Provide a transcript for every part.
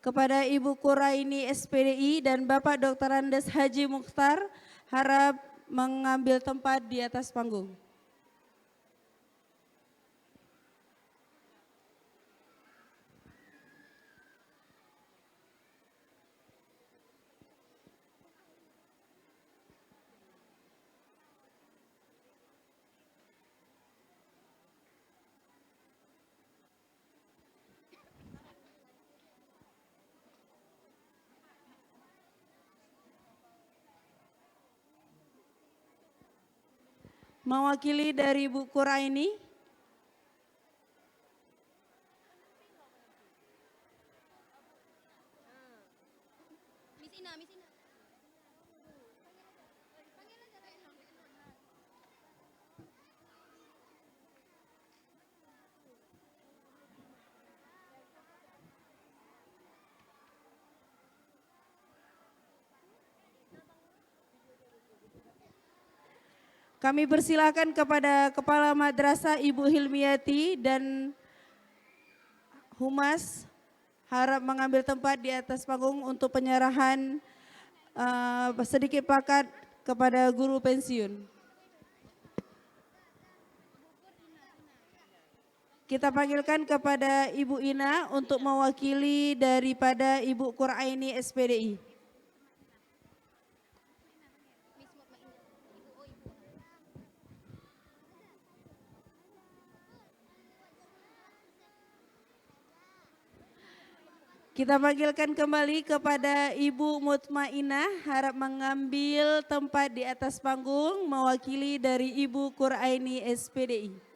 Kepada Ibu Quraini SPDI dan Bapak Dr. Andes Haji Mukhtar harap mengambil tempat di atas panggung. Mewakili dari Bu Quraini, kami persilakan kepada Kepala Madrasah Ibu Hilmiati dan Humas harap mengambil tempat di atas panggung untuk penyerahan sedikit plakat kepada guru pensiun. Kita panggilkan kepada Ibu Ina untuk mewakili daripada Ibu Quraini SPDI. Kita panggilkan kembali kepada Ibu Mutmainah harap mengambil tempat di atas panggung mewakili dari Ibu Quraini SPDI.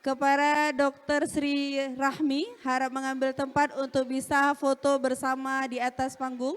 Kepada Dr. Sri Rahmi harap mengambil tempat untuk bisa foto bersama di atas panggung.